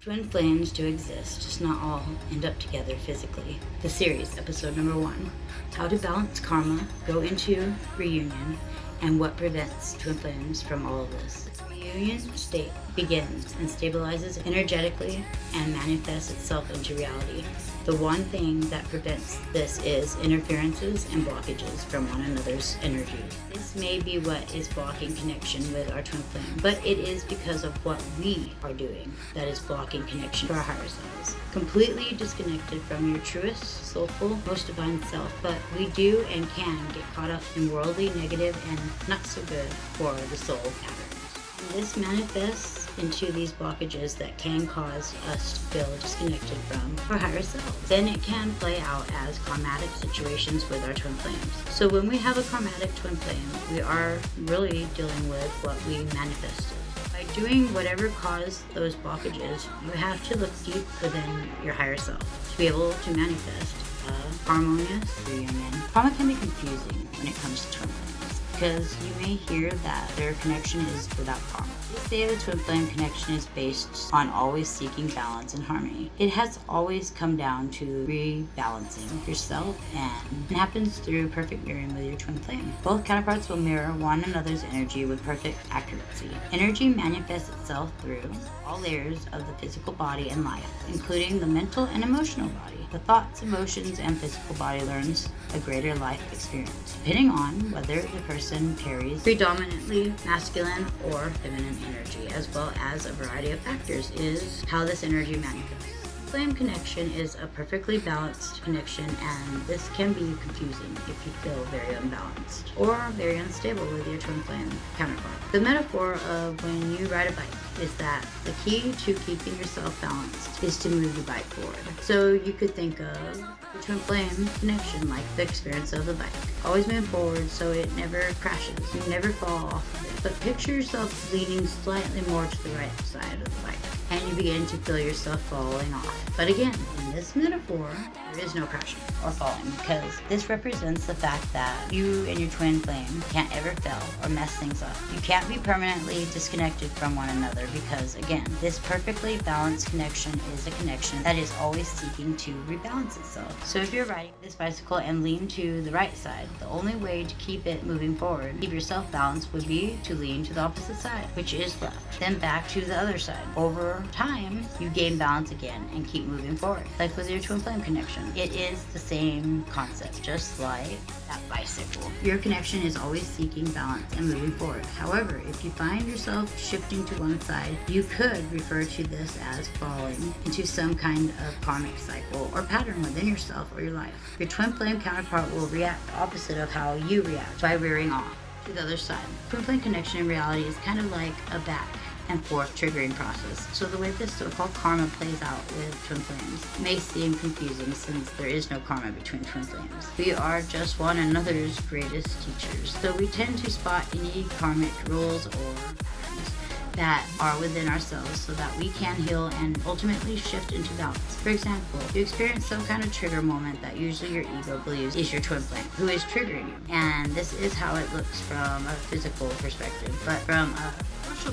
Twin flames do exist, just not all end up together physically. The series, episode number 1, How to Balance Karma, Go into Reunion, and what prevents twin flames from all of this. The reunion state begins and stabilizes energetically and manifests itself into reality. The one thing that prevents this is interferences and blockages from one another's energy. This may be what is blocking connection with our twin flame, but it is because of what we are doing that is blocking connection to our higher selves. Completely disconnected from your truest, soulful, most divine self, but we do and can get caught up in worldly, negative, and not so good for the soul patterns. And this manifests into these blockages that can cause us to feel disconnected from our higher selves. Then it can play out as karmatic situations with our twin flames. So when we have a karmatic twin flame, we are really dealing with what we manifested. By doing whatever caused those blockages, you have to look deep within your higher self to be able to manifest a harmonious reunion. Karma can be confusing when it comes to twin flames, because you may hear that their connection is without karma. They say the twin flame connection is based on always seeking balance and harmony. It has always come down to rebalancing yourself, and it happens through perfect mirroring with your twin flame. Both counterparts will mirror one another's energy with perfect accuracy. Energy manifests itself through all layers of the physical body and life, including the mental and emotional body. The thoughts, emotions, and physical body learns a greater life experience, depending on whether the person carries predominantly masculine or feminine energy, as well as a variety of factors, is how this energy manifests. Flame connection is a perfectly balanced connection, and this can be confusing if you feel very unbalanced or very unstable with your twin flame counterpart. The metaphor of when you ride a bike is that the key to keeping yourself balanced is to move the bike forward. So you could think of the twin flame connection like the experience of the bike. Always move forward so it never crashes. You never fall off of it. But picture yourself leaning slightly more to the right side of the bike, and you begin to feel yourself falling off. But again, in this metaphor, there is no crashing or falling, because this represents the fact that you and your twin flame can't ever fail or mess things up. You can't be permanently disconnected from one another, because again, this perfectly balanced connection is a connection that is always seeking to rebalance itself. So if you're riding this bicycle and lean to the right side, the only way to keep it moving forward, keep yourself balanced, would be to lean to the opposite side, which is left, then back to the other side. Over time, you gain balance again and keep moving forward. Like with your twin flame connection, it is the same concept, just like that bicycle. Your connection is always seeking balance and moving forward. However, if you find yourself shifting to one side, you could refer to this as falling into some kind of karmic cycle or pattern within yourself or your life. Your twin flame counterpart will react opposite of how you react by rearing off to the other side. Twin flame connection in reality is kind of like a back and forth triggering process. So the way this so-called karma plays out with twin flames may seem confusing, since there is no karma between twin flames. We are just one another's greatest teachers. So we tend to spot any karmic rules or patterns that are within ourselves so that we can heal and ultimately shift into balance. For example, you experience some kind of trigger moment that usually your ego believes is your twin flame who is triggering you. And this is how it looks from a physical perspective. But from a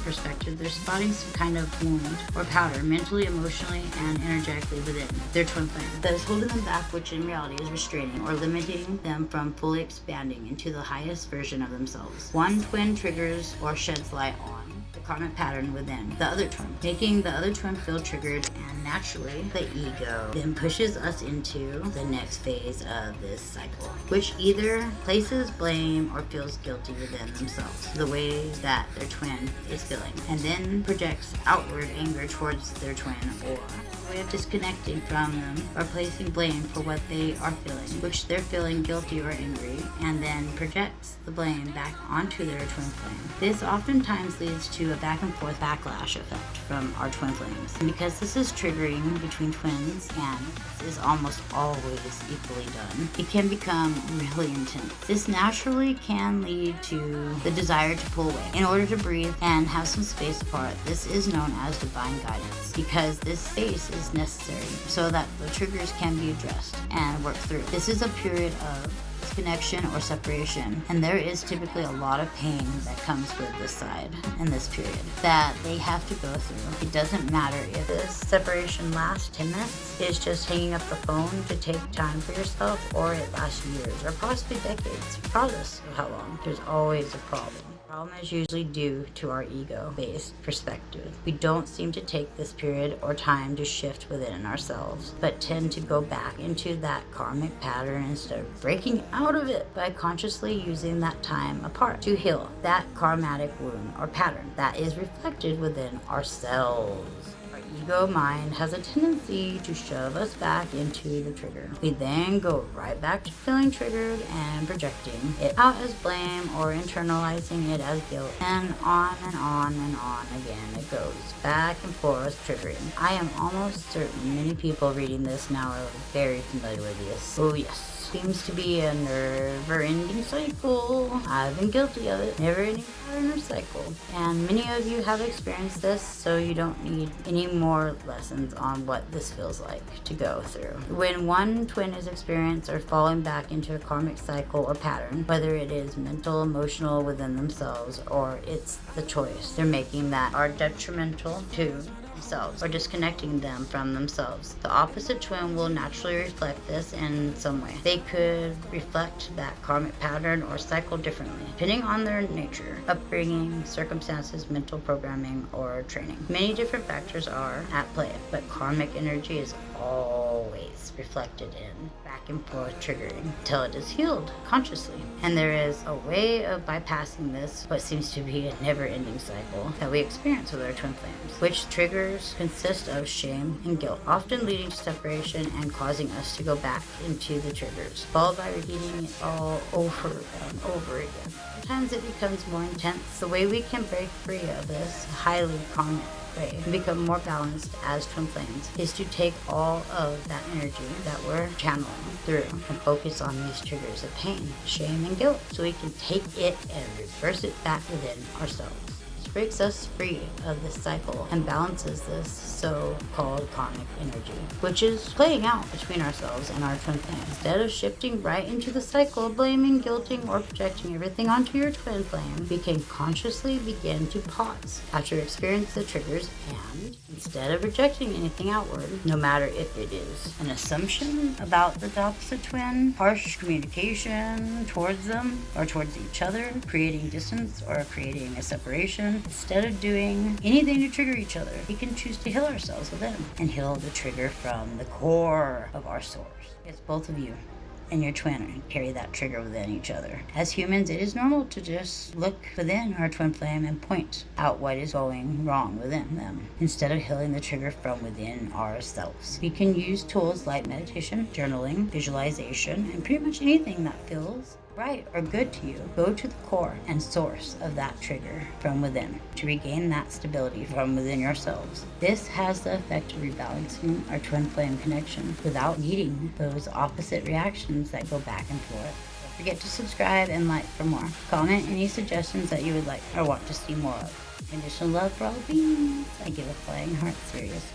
perspective, they're spotting some kind of wound or powder mentally, emotionally, and energetically within their twin flame that is holding them back, which in reality is restraining or limiting them from fully expanding into the highest version of themselves. One twin triggers or sheds light on the karmic pattern within the other twin, making the other twin feel triggered, and naturally the ego then pushes us into the next phase of this cycle, which either places blame or feels guilty within themselves, the way that their twin is feeling, and then projects outward anger towards their twin, or a way of disconnecting from them or placing blame for what they are feeling, which they're feeling guilty or angry, and then projects the blame back onto their twin flame. This oftentimes leads to a back and forth backlash effect from our twin flames. And because this is triggering between twins, and this is almost always equally done, it can become really intense. This naturally can lead to the desire to pull away in order to breathe and have some space apart. This is known as divine guidance, because this space is necessary so that the triggers can be addressed and worked through. This is a period of disconnection, or separation. And there is typically a lot of pain that comes with this side in this period that they have to go through. It doesn't matter if this separation lasts 10 minutes, it's just hanging up the phone to take time for yourself, or it lasts years or possibly decades, regardless of how long. There's always a problem. The problem is usually due to our ego-based perspective. We don't seem to take this period or time to shift within ourselves, but tend to go back into that karmic pattern instead of breaking out of it by consciously using that time apart to heal that karmatic wound or pattern that is reflected within ourselves. Ego mind has a tendency to shove us back into the trigger. We then go right back to feeling triggered and projecting it out as blame or internalizing it as guilt, and on and on and on again it goes, back and forth triggering. I am almost certain many people reading this now are very familiar with this. Oh yes. Seems to be a never-ending cycle. I've been guilty of it. Never-ending pattern or cycle. And many of you have experienced this, so you don't need any more lessons on what this feels like to go through. When one twin is experienced or falling back into a karmic cycle or pattern, whether it is mental, emotional within themselves, or it's the choice they're making that are detrimental to themselves or disconnecting them from themselves. The opposite twin will naturally reflect this in some way. They could reflect that karmic pattern or cycle differently, depending on their nature, upbringing, circumstances, mental programming, or training. Many different factors are at play, but karmic energy is always reflected in back and forth triggering until it is healed consciously. And there is a way of bypassing this, what seems to be a never-ending cycle that we experience with our twin flames, which triggers consist of shame and guilt, often leading to separation and causing us to go back into the triggers, followed by repeating it all over and over again. Sometimes it becomes more intense. The way we can break free of this highly karmic and become more balanced as twin flames is to take all of that energy that we're channeling through and focus on these triggers of pain, shame, and guilt, so we can take it and reverse it back within ourselves. This breaks us free of this cycle and balances this so-called karmic energy, which is playing out between ourselves and our twin flame. Instead of shifting right into the cycle, blaming, guilting, or projecting everything onto your twin flame, we can consciously begin to pause after experiencing the triggers, and instead of rejecting anything outward, no matter if it is an assumption about the opposite twin, harsh communication towards them or towards each other, creating distance or creating a separation, instead of doing anything to trigger each other, we can choose to heal ourselves within and heal the trigger from the core of our source. It's both of you and your twin carry that trigger within each other. As humans, it is normal to just look within our twin flame and point out what is going wrong within them, instead of healing the trigger from within ourselves. We can use tools like meditation, journaling, visualization, and pretty much anything that feels right or good to you. Go to the core and source of that trigger from within to regain that stability from within yourselves. This has the effect of rebalancing our twin flame connection without needing those opposite reactions that go back and forth. Don't forget to subscribe and like for more. Comment any suggestions that you would like or want to see more of. Conditional love for all beings. I give a flying heart serious.